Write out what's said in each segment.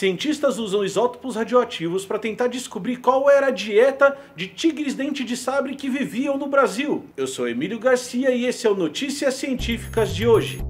cientistas usam isótopos radioativos para tentar descobrir qual era a dieta de tigres dente de sabre que viviam no Brasil. Eu sou Emílio Garcia e esse é o Notícias Científicas de hoje.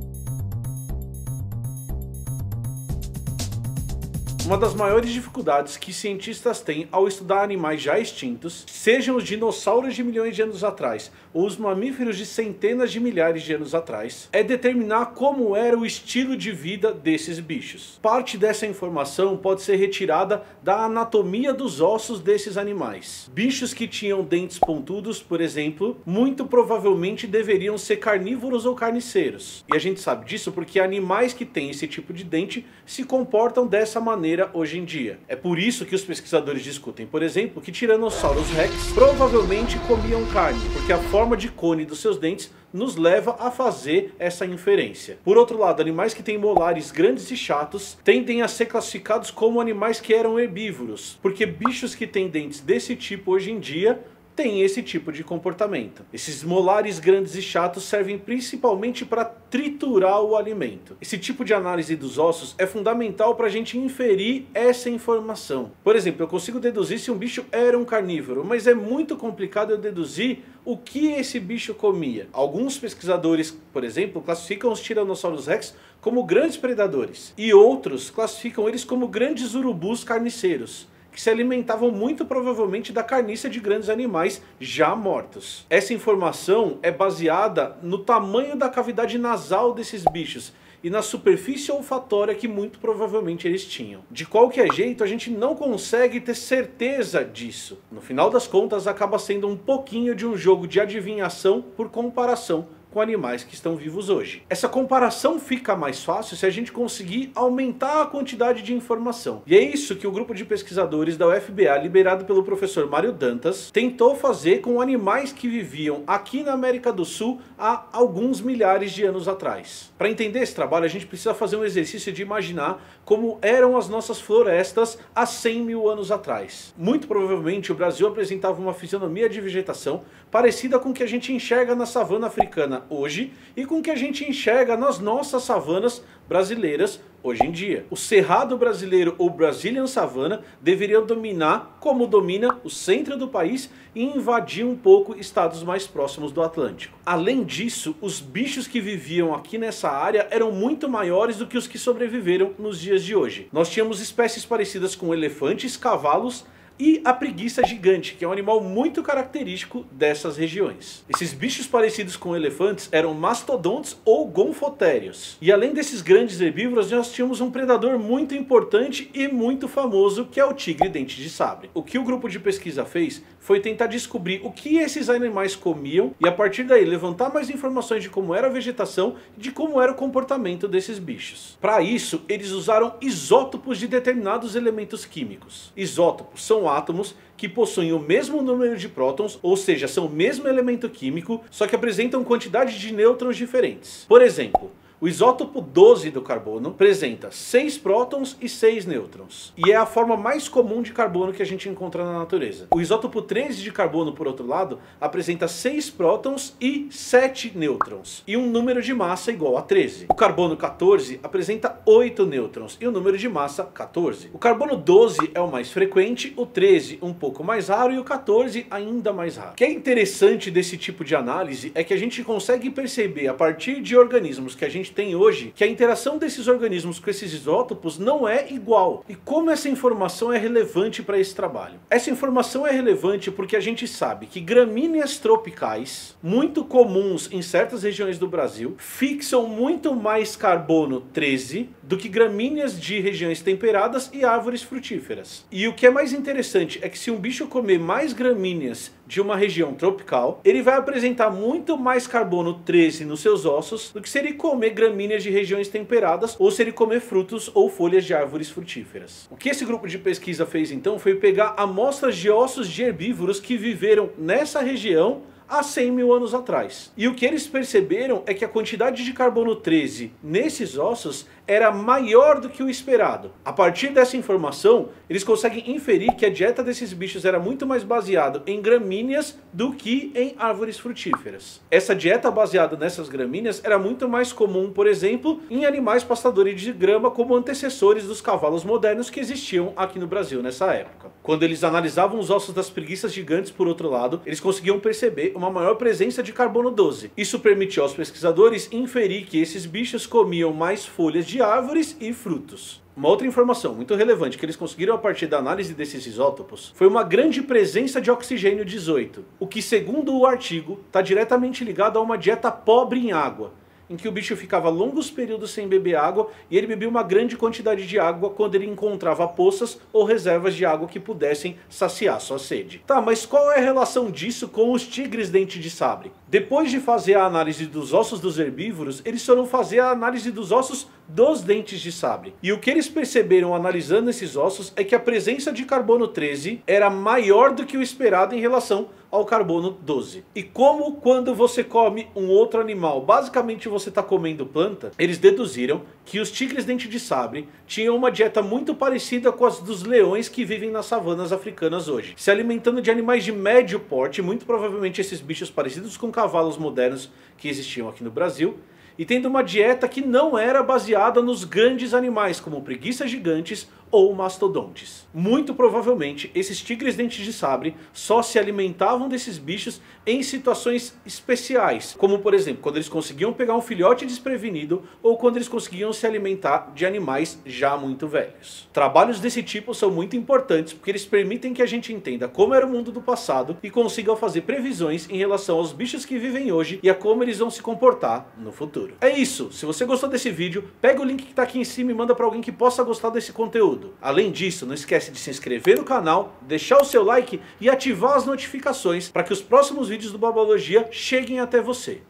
Uma das maiores dificuldades que cientistas têm ao estudar animais já extintos, sejam os dinossauros de milhões de anos atrás ou os mamíferos de centenas de milhares de anos atrás, é determinar como era o estilo de vida desses bichos. Parte dessa informação pode ser retirada da anatomia dos ossos desses animais. Bichos que tinham dentes pontudos, por exemplo, muito provavelmente deveriam ser carnívoros ou carniceiros. E a gente sabe disso porque animais que têm esse tipo de dente se comportam dessa maneira hoje em dia. É por isso que os pesquisadores discutem, por exemplo, que Tyrannosaurus rex provavelmente comiam carne, porque a forma de cone dos seus dentes nos leva a fazer essa inferência. Por outro lado, animais que têm molares grandes e chatos tendem a ser classificados como animais que eram herbívoros, porque bichos que têm dentes desse tipo hoje em dia tem esse tipo de comportamento. Esses molares grandes e chatos servem principalmente para triturar o alimento. Esse tipo de análise dos ossos é fundamental para a gente inferir essa informação. Por exemplo, eu consigo deduzir se um bicho era um carnívoro, mas é muito complicado eu deduzir o que esse bicho comia. Alguns pesquisadores, por exemplo, classificam os Tyrannosaurus rex como grandes predadores, e outros classificam eles como grandes urubus carniceiros, que se alimentavam muito provavelmente da carniça de grandes animais já mortos. Essa informação é baseada no tamanho da cavidade nasal desses bichos e na superfície olfatória que muito provavelmente eles tinham. De qualquer jeito, a gente não consegue ter certeza disso. No final das contas, acaba sendo um pouquinho de um jogo de adivinhação por comparação com animais que estão vivos hoje. Essa comparação fica mais fácil se a gente conseguir aumentar a quantidade de informação. E é isso que o grupo de pesquisadores da UFBA, liderado pelo professor Mário Dantas, tentou fazer com animais que viviam aqui na América do Sul há alguns milhares de anos atrás. Para entender esse trabalho, a gente precisa fazer um exercício de imaginar como eram as nossas florestas há 100 mil anos atrás. Muito provavelmente o Brasil apresentava uma fisionomia de vegetação parecida com o que a gente enxerga na savana africana hoje e com o que a gente enxerga nas nossas savanas brasileiras hoje em dia. O cerrado brasileiro ou Brazilian Savannah deveria dominar, como domina, o centro do país e invadir um pouco estados mais próximos do Atlântico. Além disso, os bichos que viviam aqui nessa área eram muito maiores do que os que sobreviveram nos dias de hoje. Nós tínhamos espécies parecidas com elefantes, cavalos e a preguiça gigante, que é um animal muito característico dessas regiões. Esses bichos parecidos com elefantes eram mastodontes ou gonfotérios. E além desses grandes herbívoros, nós tínhamos um predador muito importante e muito famoso, que é o tigre dente de sabre. O que o grupo de pesquisa fez foi tentar descobrir o que esses animais comiam e a partir daí levantar mais informações de como era a vegetação e de como era o comportamento desses bichos. Para isso, eles usaram isótopos de determinados elementos químicos. Isótopos são átomos que possuem o mesmo número de prótons, ou seja, são o mesmo elemento químico, só que apresentam quantidade de nêutrons diferentes. Por exemplo, o isótopo 12 do carbono apresenta 6 prótons e 6 nêutrons. E é a forma mais comum de carbono que a gente encontra na natureza. O isótopo 13 de carbono, por outro lado, apresenta 6 prótons e 7 nêutrons. E um número de massa igual a 13. O carbono 14 apresenta 8 nêutrons e um número de massa 14. O carbono 12 é o mais frequente, o 13 um pouco mais raro e o 14 ainda mais raro. O que é interessante desse tipo de análise é que a gente consegue perceber a partir de organismos que a gente tem hoje, que a interação desses organismos com esses isótopos não é igual. E como essa informação é relevante para esse trabalho? Essa informação é relevante porque a gente sabe que gramíneas tropicais, muito comuns em certas regiões do Brasil, fixam muito mais carbono 13 do que gramíneas de regiões temperadas e árvores frutíferas. E o que é mais interessante é que se um bicho comer mais gramíneas de uma região tropical, ele vai apresentar muito mais carbono 13 nos seus ossos do que se ele comer gramíneas de regiões temperadas ou se ele comer frutos ou folhas de árvores frutíferas. O que esse grupo de pesquisa fez então foi pegar amostras de ossos de herbívoros que viveram nessa região há 100 mil anos atrás. E o que eles perceberam é que a quantidade de carbono 13 nesses ossos era maior do que o esperado. A partir dessa informação, eles conseguem inferir que a dieta desses bichos era muito mais baseada em gramíneas do que em árvores frutíferas. Essa dieta baseada nessas gramíneas era muito mais comum, por exemplo, em animais pastadores de grama como antecessores dos cavalos modernos que existiam aqui no Brasil nessa época. Quando eles analisavam os ossos das preguiças gigantes, por outro lado, eles conseguiam perceber uma maior presença de carbono 12. Isso permitiu aos pesquisadores inferir que esses bichos comiam mais folhas de árvores e frutos. Uma outra informação muito relevante que eles conseguiram a partir da análise desses isótopos foi uma grande presença de oxigênio 18, o que, segundo o artigo, está diretamente ligado a uma dieta pobre em água, em que o bicho ficava longos períodos sem beber água e ele bebia uma grande quantidade de água quando ele encontrava poças ou reservas de água que pudessem saciar sua sede. Tá, mas qual é a relação disso com os tigres dente de sabre? Depois de fazer a análise dos ossos dos herbívoros, eles foram fazer a análise dos ossos dos dentes de sabre. E o que eles perceberam analisando esses ossos é que a presença de carbono 13 era maior do que o esperado em relação ao carbono 12. E como quando você come um outro animal, basicamente você está comendo planta, eles deduziram que os tigres dente de sabre tinham uma dieta muito parecida com as dos leões que vivem nas savanas africanas hoje, se alimentando de animais de médio porte, muito provavelmente esses bichos parecidos com cavalos modernos que existiam aqui no Brasil, e tendo uma dieta que não era baseada nos grandes animais, como preguiças gigantes ou mastodontes. Muito provavelmente, esses tigres dentes de sabre só se alimentavam desses bichos em situações especiais, como por exemplo, quando eles conseguiam pegar um filhote desprevenido ou quando eles conseguiam se alimentar de animais já muito velhos. Trabalhos desse tipo são muito importantes porque eles permitem que a gente entenda como era o mundo do passado e consigam fazer previsões em relação aos bichos que vivem hoje e a como eles vão se comportar no futuro. É isso, se você gostou desse vídeo, pega o link que está aqui em cima e manda para alguém que possa gostar desse conteúdo. Além disso, não esquece de se inscrever no canal, deixar o seu like e ativar as notificações para que os próximos vídeos do Babalogia cheguem até você.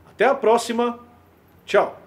Até a próxima, tchau!